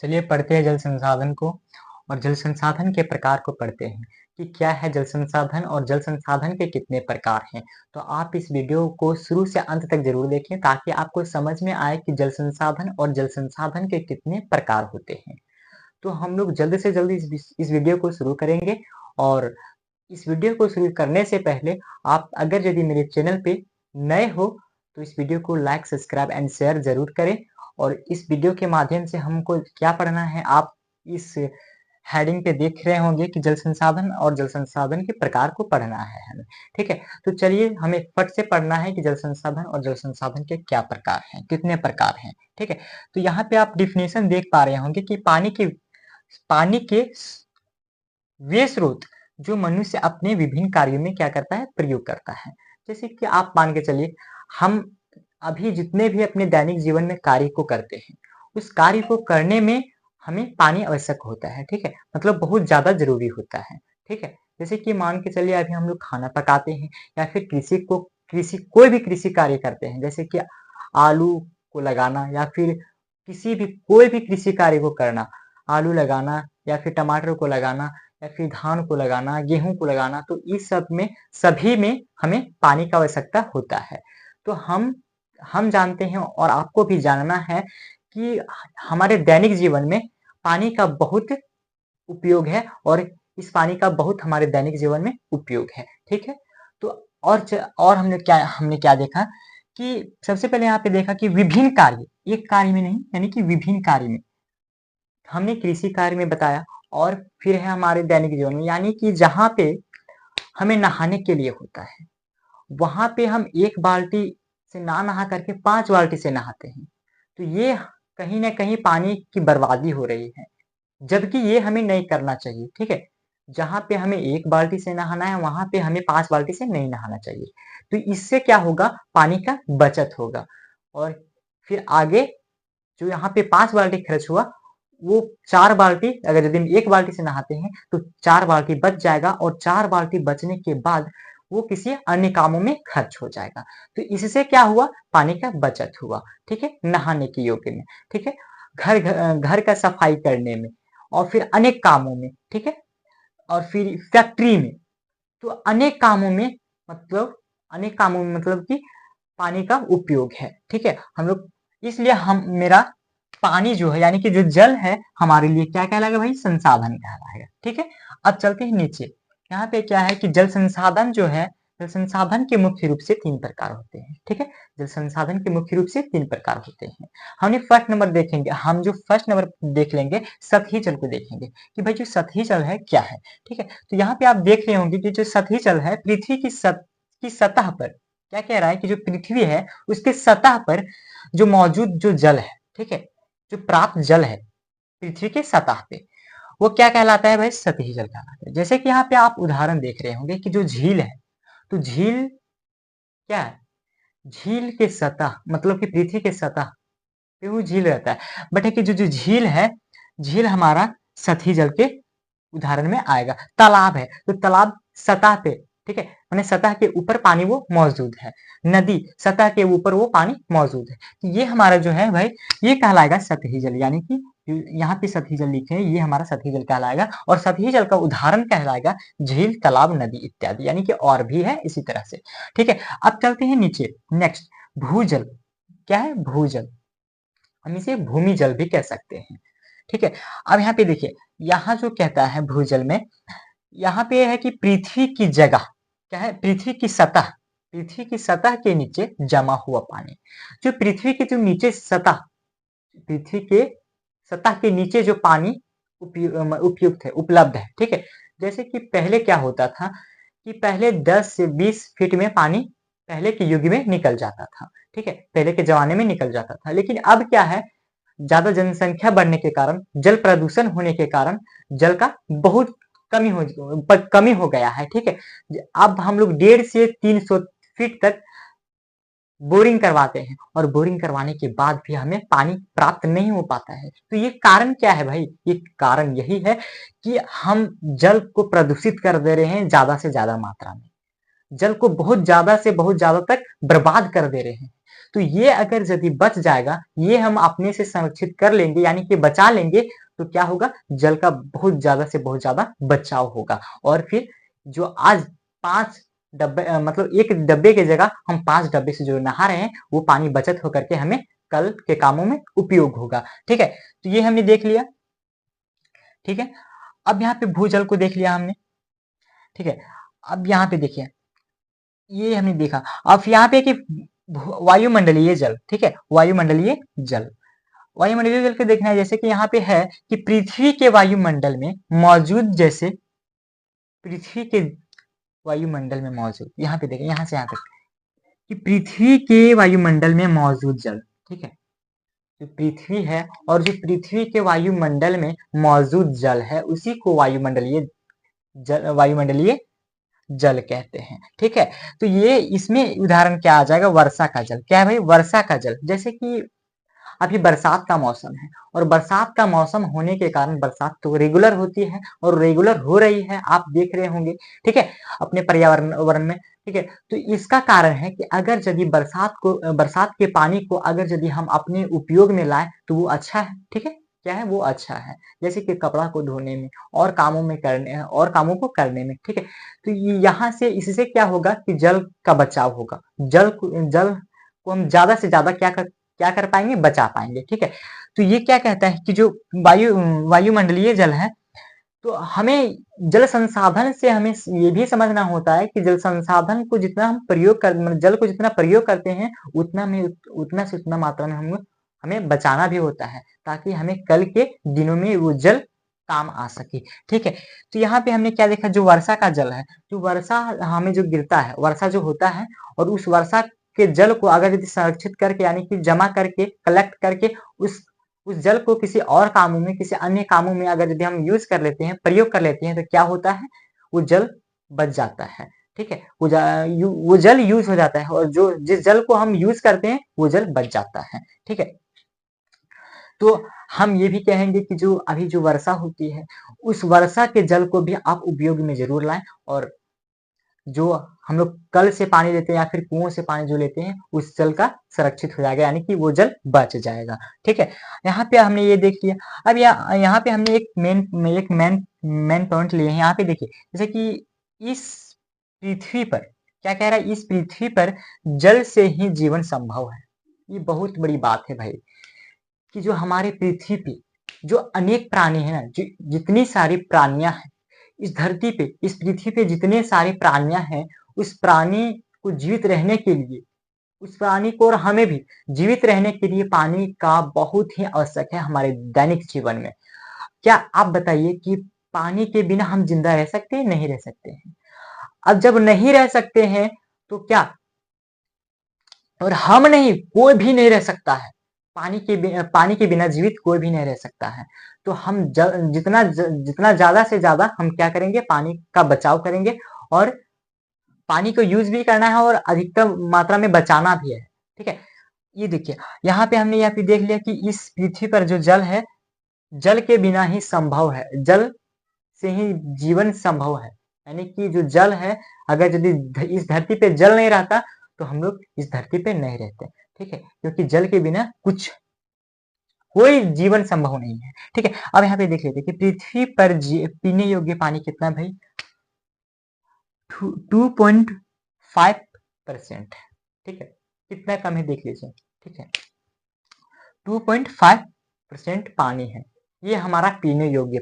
चलिए पढ़ते हैं जल संसाधन को और जल संसाधन के प्रकार को पढ़ते हैं कि क्या है जल संसाधन और जल संसाधन के कितने प्रकार हैं। तो आप इस वीडियो को शुरू से अंत तक जरूर देखें ताकि आपको समझ में आए कि जल संसाधन और जल संसाधन के कितने प्रकार होते हैं। तो हम लोग जल्द से जल्द इस वीडियो को शुरू करेंगे और इस वीडियो को शुरू करने से पहले आप अगर यदि मेरे चैनल पे नए हो तो इस वीडियो को लाइक सब्सक्राइब एंड शेयर जरूर करें। और इस वीडियो के माध्यम से हमको क्या पढ़ना है आप इस हेडिंग पे देख रहे होंगे कि जल संसाधन और जल संसाधन के प्रकार को पढ़ना है हमें। ठीक है, तो चलिए हमें फट से पढ़ना है कि जल संसाधन और जल संसाधन के क्या प्रकार हैं, कितने प्रकार हैं। ठीक है, तो यहाँ पे आप डिफिनेशन देख पा रहे होंगे कि पानी के वे स्रोत जो मनुष्य अपने विभिन्न कार्यों में क्या करता है, प्रयोग करता है। जैसे कि आप मान के चलिए हम अभी जितने भी अपने दैनिक जीवन में कार्य को करते हैं उस कार्य को करने में हमें पानी आवश्यक होता है। ठीक है, मतलब बहुत ज्यादा जरूरी होता है। ठीक है, जैसे कि मान के चलिए अभी हम लोग खाना पकाते हैं या फिर कृषि कोई भी कृषि कार्य करते हैं, जैसे कि आलू को लगाना या फिर कोई भी कृषि कार्य को करना, आलू लगाना या फिर टमाटर को लगाना या फिर धान को लगाना, गेहूं को लगाना, तो इस सब में सभी में हमें पानी का आवश्यकता होता है। तो हम जानते हैं और आपको भी जानना है कि हमारे दैनिक जीवन में पानी का बहुत उपयोग है और इस पानी का बहुत हमारे दैनिक जीवन में उपयोग है। ठीक है, तो और हमने क्या देखा कि सबसे पहले यहाँ पे देखा कि विभिन्न कार्य, एक कार्य में नहीं यानी कि विभिन्न कार्य में हमने कृषि कार्य में बताया। और फिर है हमारे दैनिक जीवन में, यानी कि जहां पे हमें नहाने के लिए होता है वहां पे हम एक बाल्टी से ना नहा करके 5 बाल्टी से नहाते हैं। तो ये कहीं ना कहीं पानी की बर्बादी हो रही है, जबकि ये हमें नहीं करना चाहिए। ठीक है, जहां पे हमें एक बाल्टी से नहाना है वहां पे हमें 5 बाल्टी से नहीं नहाना चाहिए। तो इससे क्या होगा, पानी का बचत होगा। और फिर आगे जो यहाँ पे 5 बाल्टी खर्च हुआ वो 4 बाल्टी, अगर यदि हम एक बाल्टी से नहाते हैं तो 4 बाल्टी बच जाएगा और 4 बाल्टी बचने के बाद वो किसी अन्य कामों में खर्च हो जाएगा। तो इससे क्या हुआ, पानी का बचत हुआ। ठीक है, नहाने के योग्य में। ठीक है, घर का सफाई करने में और फिर अनेक कामों में। ठीक है, और फिर फैक्ट्री में, तो अनेक कामों में मतलब कि पानी का उपयोग है। ठीक है, हम लोग इसलिए हम मेरा पानी जो है यानी कि जो जल है हमारे लिए क्या कहलाएगा भाई, संसाधन कहलाएगा। ठीक है, अब चलते हैं नीचे। यहाँ पे क्या है कि जल संसाधन जो है, जल संसाधन के मुख्य रूप से 3 प्रकार होते हैं। ठीक है, जल संसाधन के मुख्य रूप से 3 प्रकार होते हैं। हम जो फर्स्ट नंबर देख लेंगे सतही जल को देखेंगे कि भाई जो सतही जल है क्या है। ठीक है, तो यहाँ पे आप देख रहे होंगे कि जो सतही जल है पृथ्वी की सतह पर क्या कह रहा है कि जो पृथ्वी है उसके सतह पर जो मौजूद जो जल है, ठीक है, जो प्राप्त जल है पृथ्वी के सतह पे, वो क्या कहलाता है भाई, सतही जल कहलाता है। जैसे कि यहाँ पे आप उदाहरण देख रहे होंगे कि जो झील है, तो झील क्या है, झील के सतह मतलब कि पृथ्वी के सतह पे वो झील रहता है। बट है कि जो जो झील है, झील हमारा सतही जल के उदाहरण में आएगा। तालाब है तो तालाब सतह पे, ठीक है, मैंने सतह के ऊपर पानी वो मौजूद है। नदी सतह के ऊपर वो पानी मौजूद है। तो ये हमारा जो है भाई ये कहलाएगा सतही जल, यानी कि यहाँ पे सतही जल लिखे हैं, ये हमारा सतही जल कहलाएगा। और सतही जल का उदाहरण कहलाएगा झील, तालाब, नदी इत्यादि, यानी कि और भी है इसी तरह से। ठीक है, अब चलते हैं नीचे। नेक्स्ट भूजल। क्या है, भूजल, हम इसे भूमि जल भी कह सकते हैं। ठीक है, अब यहाँ पे देखिए, यहाँ जो कहता है भूजल में, यहाँ पे है कि पृथ्वी की जगह क्या है, पृथ्वी की सतह के नीचे जमा हुआ पानी। जो पृथ्वी की जो नीचे सतह, पृथ्वी के सतह के नीचे जो पानी उपयुक्त है, उपलब्ध है। ठीक है, जैसे कि पहले क्या होता था कि पहले 10 से 20 फीट में पानी पहले के युग में निकल जाता था। ठीक है, पहले के जमाने में निकल जाता था। लेकिन अब क्या है, ज्यादा जनसंख्या बढ़ने के कारण, जल प्रदूषण होने के कारण जल का बहुत कमी हो गया है। ठीक है, अब हम लोग 150 से 300 फीट तक बोरिंग करवाते हैं और बोरिंग करवाने के बाद भी हमें पानी प्राप्त नहीं हो पाता है। तो ये कारण क्या है भाई, ये कारण यही है कि हम जल को प्रदूषित कर दे रहे हैं ज्यादा से ज्यादा मात्रा में, जल को बहुत ज्यादा से बहुत ज्यादा तक बर्बाद कर दे रहे हैं। तो ये अगर यदि बच जाएगा, ये हम अपने से संरक्षित कर लेंगे यानी कि बचा लेंगे, तो क्या होगा, जल का बहुत ज्यादा से बहुत ज्यादा बचाव होगा। और फिर जो आज 5 डब्बे मतलब 1 डब्बे की जगह हम 5 डब्बे से जो नहा रहे हैं, वो पानी बचत होकर के हमें कल के कामों में उपयोग होगा। ठीक है, तो ये हमने देख लिया। ठीक है, अब यहाँ पे भूजल को देख लिया हमने। ठीक है, अब यहाँ पे देखिए, ये हमने देखा। अब यहाँ पे कि वायुमंडलीय जल, ठीक है, वायुमंडलीय जल, वायुमंडलीय जल को देखना है, जैसे कि यहाँ पे है कि पृथ्वी के वायुमंडल में मौजूद, जैसे पृथ्वी के वायुमंडल में मौजूद, यहाँ पे देखें, यहाँ से यहाँ तक कि पृथ्वी के वायुमंडल में मौजूद जल, ठीक है, जो पृथ्वी है और जो पृथ्वी के वायुमंडल में मौजूद जल है, उसी को वायुमंडलीय जल कहते हैं। ठीक है, तो ये इसमें उदाहरण क्या आ जाएगा, वर्षा का जल। क्या है भाई, वर्षा का जल। जैसे कि अभी बरसात का मौसम है और बरसात का मौसम होने के कारण बरसात तो रेगुलर होती है और रेगुलर हो रही है, आप देख रहे होंगे। ठीक है, अपने पर्यावरण में। ठीक है, तो इसका कारण है कि अगर यदि बरसात के पानी को अगर यदि हम अपने उपयोग में लाए तो वो अच्छा है। ठीक है, क्या है, वो अच्छा है, जैसे कि कपड़ा को धोने में और कामों को करने में। ठीक है, तो यहाँ से इससे क्या होगा कि जल का बचाव होगा। जल को हम ज्यादा से ज्यादा क्या कर पाएंगे, बचा पाएंगे। ठीक है, तो ये क्या कहता है कि जो वायुमंडलीय जल है, तो हमें जल संसाधन से हमें ये भी समझना होता है कि जल संसाधन को जितना हम मतलब जल को जितना प्रयोग करते हैं, उतना से उतना मात्रा में हमें बचाना भी होता है, ताकि हमें कल के दिनों में वो जल काम आ सके। ठीक है, तो यहाँ पे हमने क्या देखा, जो वर्षा का जल है, जो वर्षा हमें जो गिरता है, वर्षा जो होता है, और उस वर्षा के जल को अगर यदि संरक्षित करके यानी कि जमा करके कलेक्ट करके उस जल को किसी और कामों में, किसी अन्य कामों में अगर यदि हम यूज कर लेते हैं, प्रयोग कर लेते हैं, तो क्या होता है, वो जल बच जाता है। ठीक है, वो जल यूज हो जाता है और जो जिस जल को हम यूज करते हैं वो जल बच जाता है। ठीक है, तो हम ये भी कहेंगे कि जो अभी जो वर्षा होती है, उस वर्षा के जल को भी आप उपयोग में जरूर लाएं, और जो हम लोग कल से पानी लेते हैं या फिर कुओं से पानी जो लेते हैं, उस जल का संरक्षित हो जाएगा, यानी कि वो जल बच जाएगा। ठीक है, यहाँ पे हमने ये देख लिया। अब यहाँ पे हमने एक मेन पॉइंट लिए हैं। यहाँ पे देखिए, जैसे कि इस पृथ्वी पर क्या कह रहा है, इस पृथ्वी पर जल से ही जीवन संभव है। ये बहुत बड़ी बात है भाई, कि जो हमारे पृथ्वी पे जो अनेक प्राणी है ना, जो जितनी सारी प्राणियां हैं इस धरती पे, इस पृथ्वी पे जितने सारे प्राणियां हैं, उस प्राणी को जीवित रहने के लिए, उस प्राणी को और हमें भी जीवित रहने के लिए पानी का बहुत ही आवश्यक है हमारे दैनिक जीवन में। क्या आप बताइए कि पानी के बिना हम जिंदा रह सकते हैं, नहीं रह सकते हैं? अब जब नहीं रह सकते हैं, तो क्या, और हम नहीं, कोई भी नहीं रह सकता है, पानी के बिना जीवित कोई भी नहीं रह सकता है। तो हम जितना ज्यादा से ज्यादा हम क्या करेंगे, पानी का बचाव करेंगे, और पानी को यूज भी करना है और अधिकतम मात्रा में बचाना भी है। ठीक है, ये देखिए, यहाँ पे हमने यहाँ पे देख लिया कि इस पृथ्वी पर जो जल है, जल के बिना ही संभव है, जल से ही जीवन संभव है। यानी कि जो जल है, अगर यदि इस धरती पे जल नहीं रहता, तो हम लोग इस धरती पे नहीं रहते। ठीक है, क्योंकि जल के बिना कोई जीवन संभव नहीं है। ठीक है, अब यहाँ पे देख लेते हैं कि पृथ्वी पर पीने योग्य पानी कितना भाई, 2.5%। ठीक है, कितना कम है देख लीजिए। ठीक है, 2.5% पानी है, ये हमारा पीने योग्य